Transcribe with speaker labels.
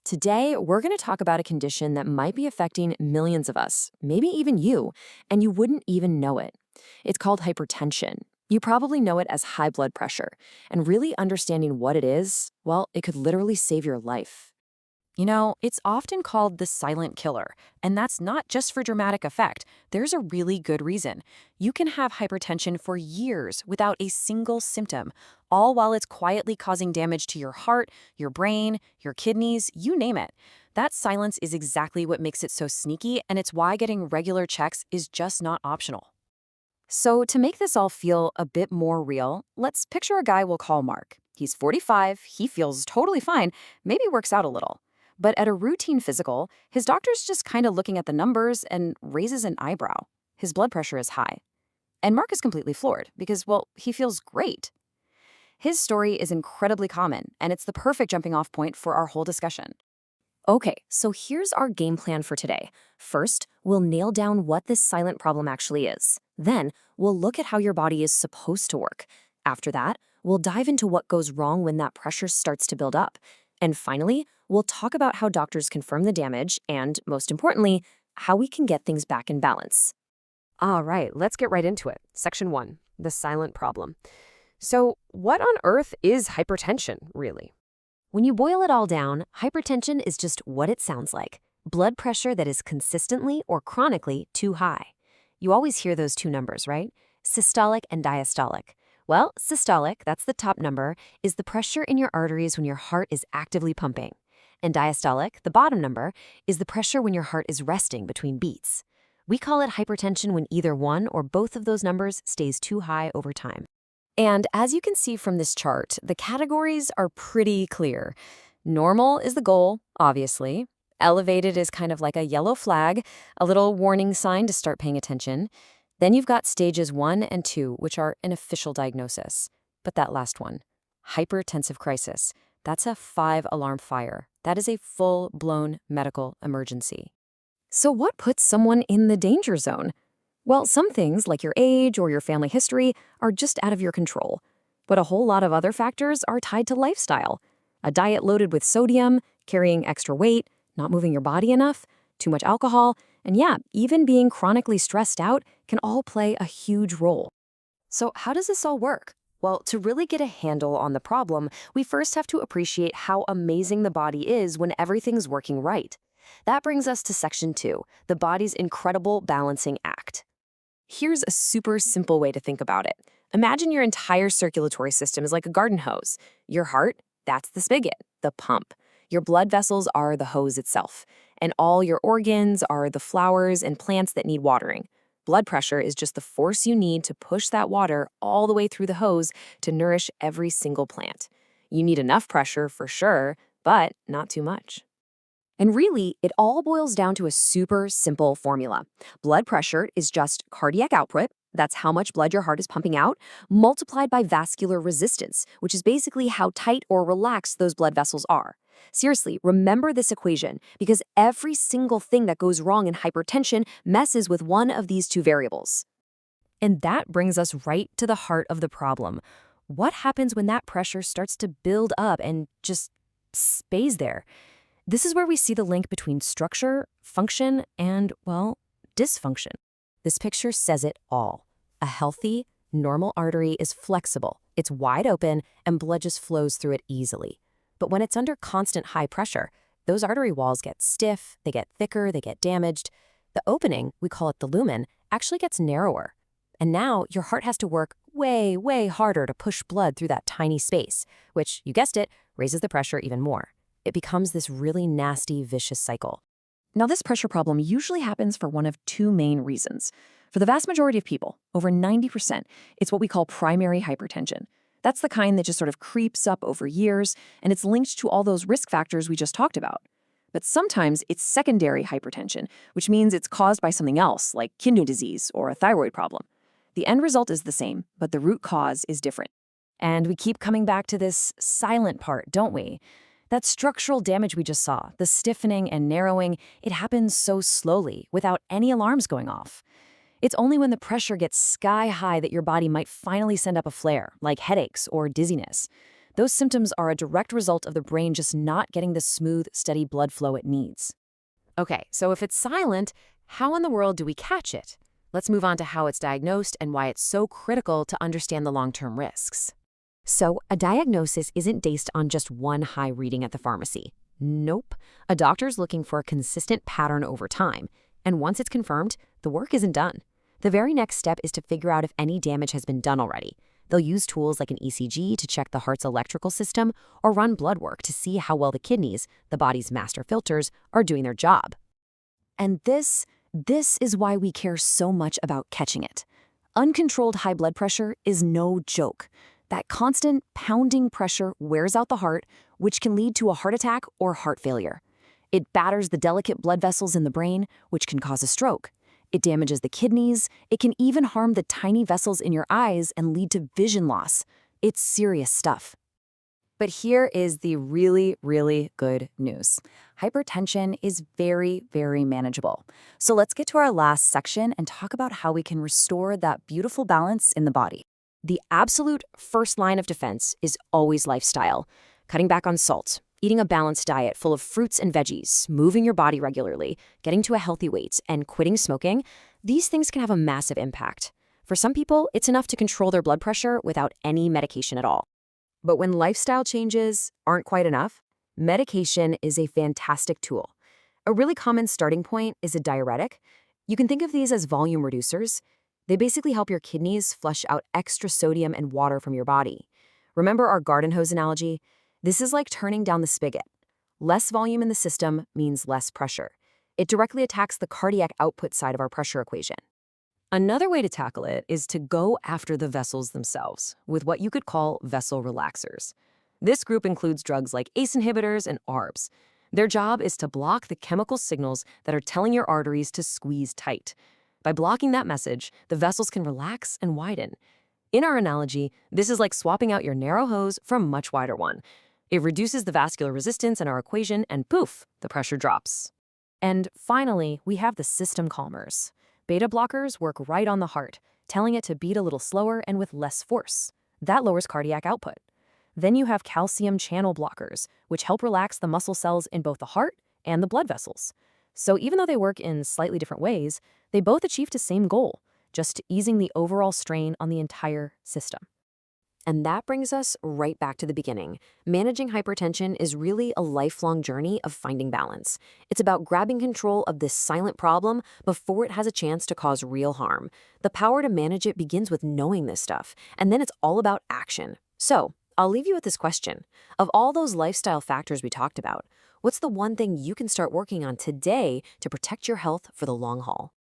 Speaker 1: Today, we're going to talk about a condition that might be affecting millions of us, maybe even you, and you wouldn't even know it. It's called hypertension. You probably know it as high blood pressure, and really understanding what it is, well, it could literally save your life.
Speaker 2: It's often called the silent killer, and that's not just for dramatic effect. There's a really good reason. You can have hypertension for years without a single symptom, all while it's quietly causing damage to your heart, your brain, your kidneys, you name it. That silence is exactly what makes it so sneaky, and it's why getting regular checks is just not optional.
Speaker 1: So, to make this all feel a bit more real, let's picture a guy we'll call Mark. He's 45, he feels totally fine, maybe works out a little. But at a routine physical, his doctor's just kind of looking at the numbers and raises an eyebrow. His blood pressure is high. And Mark is completely floored because, well, he feels great. His story is incredibly common, and it's the perfect jumping off point for our whole discussion. Okay, so here's our game plan for today. First, we'll nail down what this silent problem actually is. Then, we'll look at how your body is supposed to work. After that, we'll dive into what goes wrong when that pressure starts to build up. And finally, we'll talk about how doctors confirm the damage and, most importantly, how we can get things back in balance.
Speaker 2: All right, let's get right into it. Section 1, the silent problem. So, what on earth is hypertension, really?
Speaker 1: When you boil it all down, hypertension is just what it sounds like: blood pressure that is consistently or chronically too high. You always hear those two numbers, right? Systolic and diastolic. Well, systolic, that's the top number, is the pressure in your arteries when your heart is actively pumping. And diastolic, the bottom number, is the pressure when your heart is resting between beats. We call it hypertension when either one or both of those numbers stays too high over time. And as you can see from this chart, the categories are pretty clear. Normal is the goal, obviously. Elevated is kind of like a yellow flag, a little warning sign to start paying attention. Then you've got stages 1 and 2, which are an official diagnosis. But that last one, hypertensive crisis, that's a 5-alarm fire. That is a full-blown medical emergency. So what puts someone in the danger zone? Well, some things, like your age or your family history, are just out of your control. But a whole lot of other factors are tied to lifestyle. A diet loaded with sodium, carrying extra weight, not moving your body enough, too much alcohol, and yeah, even being chronically stressed out can all play a huge role. So how does this all work? Well, to really get a handle on the problem, we first have to appreciate how amazing the body is when everything's working right. That brings us to section 2, the body's incredible balancing act. Here's a super simple way to think about it. Imagine your entire circulatory system is like a garden hose. Your heart, that's the spigot, the pump. Your blood vessels are the hose itself. And all your organs are the flowers and plants that need watering. Blood pressure is just the force you need to push that water all the way through the hose to nourish every single plant. You need enough pressure for sure, but not too much. And really, it all boils down to a super simple formula. Blood pressure is just cardiac output, that's how much blood your heart is pumping out, multiplied by vascular resistance, which is basically how tight or relaxed those blood vessels are. Seriously, remember this equation, because every single thing that goes wrong in hypertension messes with one of these two variables. And that brings us right to the heart of the problem. What happens when that pressure starts to build up and just stays there? This is where we see the link between structure, function, and, well, dysfunction. This picture says it all. A healthy, normal artery is flexible, it's wide open, and blood just flows through it easily. But when it's under constant high pressure, those artery walls get stiff, they get thicker, they get damaged. The opening, we call it the lumen, actually gets narrower. And now your heart has to work way, way harder to push blood through that tiny space, which, you guessed it, raises the pressure even more. It becomes this really nasty, vicious cycle. Now, this pressure problem usually happens for one of two main reasons. For the vast majority of people, over 90%, it's what we call primary hypertension. That's the kind that just sort of creeps up over years, and it's linked to all those risk factors we just talked about. But sometimes it's secondary hypertension, which means it's caused by something else, like kidney disease or a thyroid problem. The end result is the same, but the root cause is different. And we keep coming back to this silent part, don't we? That structural damage we just saw, the stiffening and narrowing, it happens so slowly, without any alarms going off. It's only when the pressure gets sky high that your body might finally send up a flare, like headaches or dizziness.
Speaker 2: Those symptoms are a direct result of the brain just not getting the smooth, steady blood flow it needs.
Speaker 1: Okay, so if it's silent, how in the world do we catch it? Let's move on to how it's diagnosed and why it's so critical to understand the long-term risks. So, a diagnosis isn't based on just one high reading at the pharmacy. Nope. A doctor's looking for a consistent pattern over time. And once it's confirmed, the work isn't done. The very next step is to figure out if any damage has been done already. They'll use tools like an ECG to check the heart's electrical system or run blood work to see how well the kidneys, the body's master filters, are doing their job.
Speaker 2: And this is why we care so much about catching it. Uncontrolled high blood pressure is no joke. That constant pounding pressure wears out the heart, which can lead to a heart attack or heart failure. It batters the delicate blood vessels in the brain, which can cause a stroke. It damages the kidneys. It can even harm the tiny vessels in your eyes and lead to vision loss. It's serious stuff. But here is the really, really good news. Hypertension is very, very manageable. So let's get to our last section and talk about how we can restore that beautiful balance in the body.
Speaker 1: The absolute first line of defense is always lifestyle. Cutting back on salt, eating a balanced diet full of fruits and veggies, moving your body regularly, getting to a healthy weight, and quitting smoking, these things can have a massive impact. For some people, it's enough to control their blood pressure without any medication at all. But when lifestyle changes aren't quite enough, medication is a fantastic tool. A really common starting point is a diuretic. You can think of these as volume reducers. They basically help your kidneys flush out extra sodium and water from your body. Remember our garden hose analogy? This is like turning down the spigot. Less volume in the system means less pressure. It directly attacks the cardiac output side of our pressure equation. Another way to tackle it is to go after the vessels themselves with what you could call vessel relaxers. This group includes drugs like ACE inhibitors and ARBs. Their job is to block the chemical signals that are telling your arteries to squeeze tight. By blocking that message, the vessels can relax and widen. In our analogy, this is like swapping out your narrow hose for a much wider one. It reduces the vascular resistance in our equation and poof, the pressure drops. And finally, we have the system calmers. Beta blockers work right on the heart, telling it to beat a little slower and with less force. That lowers cardiac output. Then you have calcium channel blockers, which help relax the muscle cells in both the heart and the blood vessels. So even though they work in slightly different ways, they both achieve the same goal, just easing the overall strain on the entire system. And that brings us right back to the beginning. Managing hypertension is really a lifelong journey of finding balance. It's about grabbing control of this silent problem before it has a chance to cause real harm. The power to manage it begins with knowing this stuff, and then it's all about action. So, I'll leave you with this question. Of all those lifestyle factors we talked about, what's the one thing you can start working on today to protect your health for the long haul?